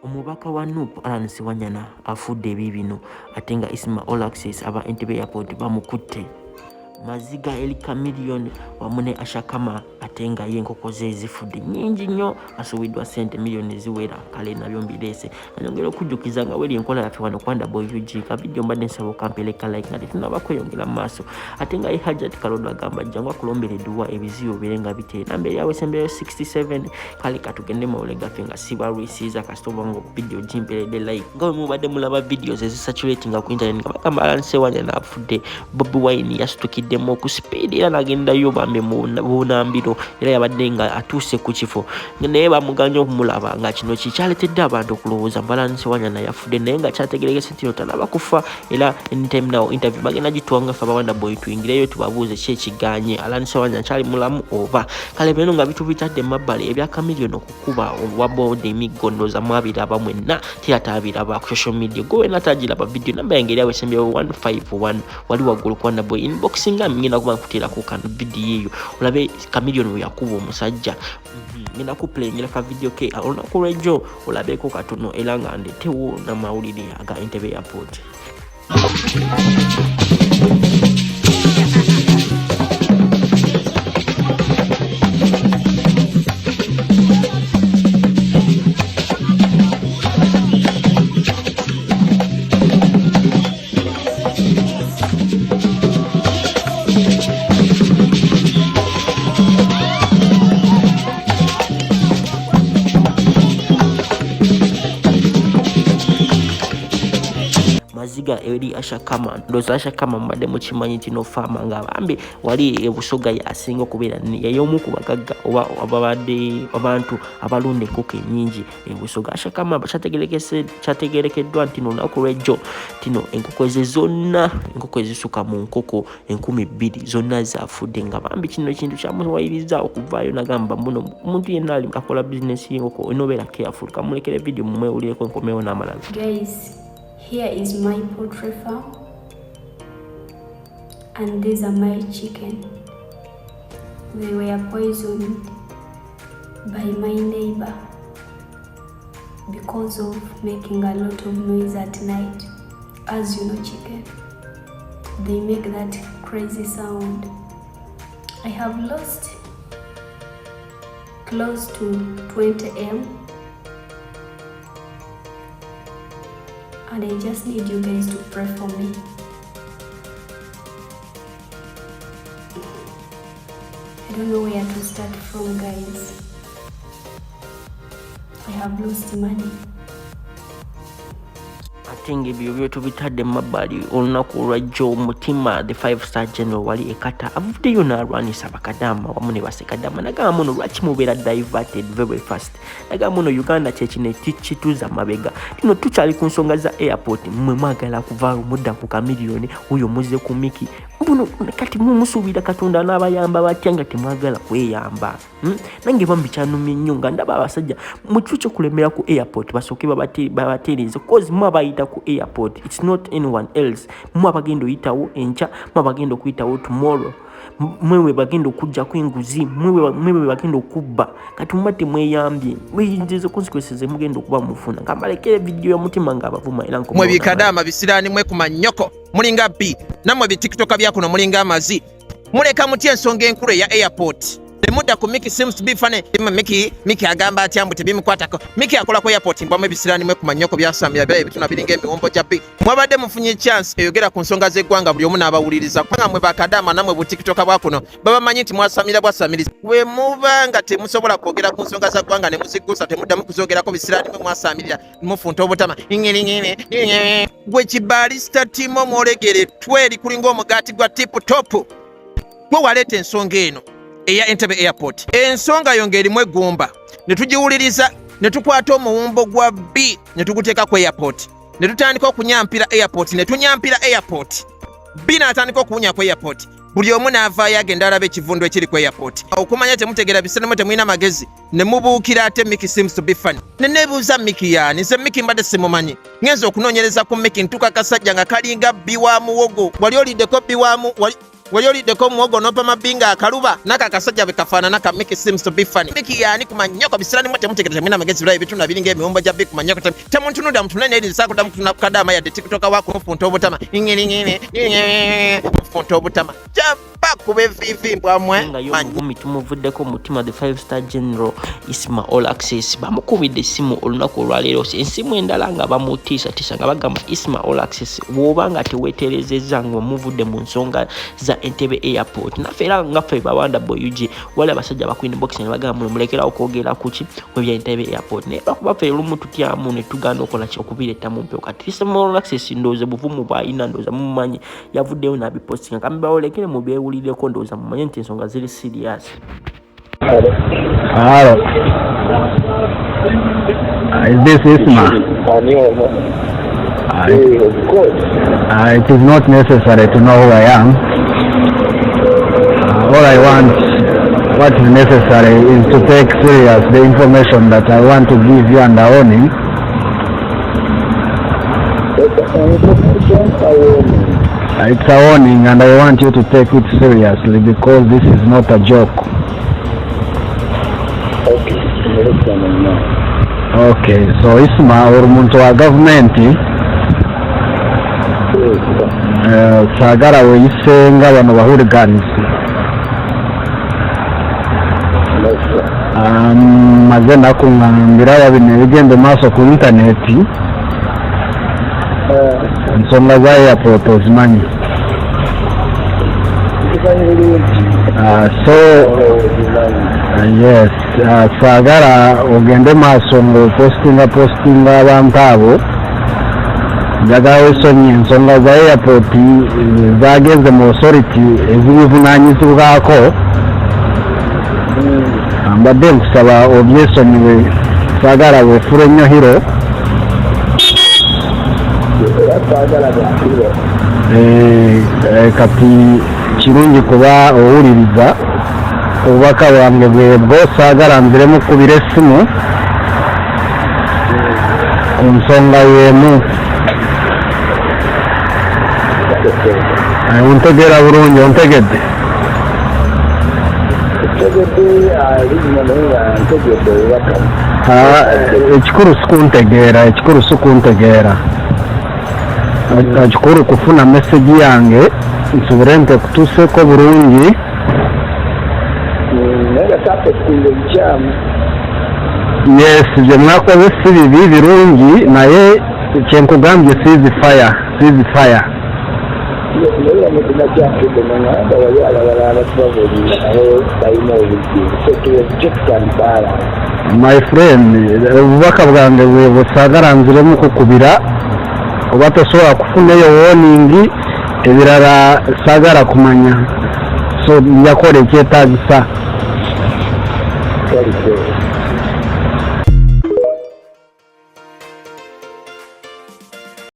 Omubaka wa NUP Alan Sewanyana afudde ebibino ate nga Isma All Access aba Entebbe Airport bamukutte. Maziga eri kamiliyoni wamu ne Ashakama ate nga ye enkoko ze zifudde nnyingi nnyo asubiddwa ssente miliyoni ziwera kale nabyo mbirese nanyongera okujjukiza nga weri enkola yaffe wano kwanda boy UG ka video mbadde nsaba okampeleka like nga tetunaba kweyongera mu maaso ate nga ye Hajat Kalodo agamba jjangu akulombere dduwa ebizibu bire nga bitera namba eri awe sembeyo 67 kale katugende mawule gaffe nga siba resiza kasitoba ngo video jimperedde like nga bwe mubadde mulaba videos ezisaturatinga ku internet nga bagamba Alan Sewanyana afudde Bobi Wine yasitukidde ku speed era nagendayo bambe mu bunambiro era yabadde nga atusse ku kifo naye bamuganya okumulaba nga kino kikyaletedde abantu okulowooza Alan Sewanyana yafudde naye nga kyategerekese nti tanaba kufa era anytime now interview bagenda gitwanga ffe abawanda boy tuyingireyo tubabuuze ki ekiganye Alan Sewanyana kyali mulamu oba kale bino nga bitubitadde mabbali ebya kamiliyoni okukuba olwa boodi emiggondoza mwabiraba mwenna tiyatabiraba ku social media gwe natagiraba video namba yange eriawe sembeyo 151 wali waggulu kwanda boy inboxing ngenda kuba nkutera ku kan video eyo olabe kamiliyoni yakuba omusajja ngenda ku play ngira ka video ke olunaku lw'ejjo olabeko katono era nga ndetewo n'amawulire aga Entebbe Airport. Maziga eri Ashakama ndoza Ashakama mbadde mukimanyi tino fama nga bambi wali ebusoga yasinga okubeera yayomu ku bagagga oba ababadde abantu abalunda enkoko ennyingi ebusoga Ashakama kyategerekeddwa nti olunaku lw'ejjo tino enkoko ze zonna enkoko ezisuka mu nkoko 2,000 zonna zafudde nga bambi kino ekintu kyamuwayiriza okuvaayo nagamba muno omuntu yenna ali akola bizinesi y'enkoko enobeera careful kamulekere video mumwewulireko enkomewo n'amalala. Guys, here is my poultry farm and these are my chicken. They were poisoned by my neighbor because of making a lot of noise at night. As you know, chicken, they make that crazy sound. I have lost close to 20 M. And I just need you guys to pray for me. I don't know where to start from, guys. I have lost money. Atenga ebyo byoto bitadde mabbali olunaku olwajjo Mutima the 5-star general wali ekata avuddeyo n'alwanisa bakadama wamu ne basekadama nagamba muno lwaki mubeera diverted very fast nagamba muno Uganda kyekino kituza mabega tino tukyali ku nsonga za airport mmwe mwagala kuvaayo mudda ku kamiliyoni oyo muze ku miki mbuno kati mumusuubira Katonda n'abayamba batya nga temwagala kweyamba nange bambi kyanumye nnyo nga ndaba abasajja mu kifo ky'okulemera ku airport basooke babatereeze cause mwabayita ku airport, it's not anyone else. Mwa bagendo yitawo encha, mwa bagendo kuyitawo tomorrow. Mwewe bagendo kujja kwinguzi, mwewe bagendo kubba. Kati mumate mweyambye. Weyinjizo consequences mugendo kuba mufuna. Ngamalekere video ya Mutima nga abavuma era nko. Mwe bikadama bisirani mwe kumanyoko. Mulinga B. Namwe bi TikTok byakuno mulinga amazi. Muleka mutie ensonga enkulu ya airport. Muda ku Miki seems to be funny. Miki agamba ati ambu tebimukwatako. Miki akola ku airport mbamwe bisirani mwe kumanyoko byasamya bya ebituna biringa emiwombo gya B. Mwabadde mufunye chance eyogera ku nsonga z'eggwanga buli omu n'abawuliriza kwanga mwe bakadama namwe bu TikTok bwakuno baba manyi nti mwasamira bwasamiriza we mubanga temusobola kwogera ku nsonga za ggwanga ne muzigusa temuddamu kuzogerako bisirani mwe mwasamirira mufunta obutama gwe kibalista timo mwolegere tweri kulinga omugati gwa tip top gwe waleeta ensonga eno eya Entebbe Airport. Ensonga yongerimu eggumba. Ne tugiwuliriza, ne tukwata omuwumbo gwa B, ne tuguteeka ku airport. Ne tutandika okunyampira airport, ne tunyampira airport. B n'atandika okuwunya ku airport. Buli omu n'avaayo agenda alaba ekivundu ekiri ku airport. Okumanya temutegeera bisirani temulina magezi, ne mubuukira ate Miki seems to be funny. Ne neebuuza Miki yaani, nze Miki mbadde simumanyi. Ngenza okunoonyereza ku Miki ntuuka kasajja nga kalinga B wa muwogo. Wali oliddeko B wa mu weyoliddeko muwogo n'opa mabinga akaluba naka akasajja bekafaanana ka Mickey seems to be funny. Mickey yani ku manyoko bisirani mwe temutegeera temwina magezi bulayi bitunda biringa emiwumbo gya big ku manyoko temuntunudda mutunene eri nsakuda mukadama yadde tiktoka wako mufunta obutama mufunta obutama kuba evivi mbwamwe manyi tumuvuddeko omutima the 5-star general Isma All Access bamukubidde essimu olunaku olwaleero ensimu endala nga bamutiisatiisa nga bagamba Isma All Access bw'oba nga teweeterezezza nga omuvudde mu nsonga za Entebbe Airport naffe era ngaffe bawanda boyugi wali abasajja bakwine box ne bagamba mulekerawo kwogera kuki kwebya Entebbe Airport naye lwakuba ffe olumu tutyamu ne tugaana okola ki okubireeta mu mpyo kati Isma All Access ndowooza buvumu bw'alina ndowooza mumumanyi yavuddeyo n'abipostinga kambibawolekere mu byewulireko ndowooza mumanye nti ensonga ziri serious. Hello. Is this Isma? It is not necessary to know who I am. All I want, what is necessary, is to take serious the information that I want to give you under warning. It's a warning and I want you to take it seriously because this is not a joke. Okay, so Isma omuntu wa gavumenti saagala weeyisenga bano bahooligans maze nakuŋŋambira bino ebigenda maaso ku intaneti ensonga za airport ozimanyi. Yes, saagala ogende maaso ng'opostinga abantu abo njagala weesonyi ensonga za airport zagenze mu authority ezibivunaanyizibwako mbadde nkusaba obyesonyiwe saagala weefule nnyo hiro kati kirungi kuba owuliriza obubaka bwange bwebwo saagala nziremu kubira essimu ku nsonga y'emu. Ontegeera bulungi ontegedde? Ekikulu sikuntegeera ekikulu kufuna mesegi yange nsobole nti okutuuseeko bulungi. Yes, bye mwakoze si bibi birungi naye kyenkugambye ceasefire. My friend, obubaka bwange bwe saagala nziremu kukubira oba tosobola kufunayo warning ebirala saagala kumanya so njakola ekyetaagisa.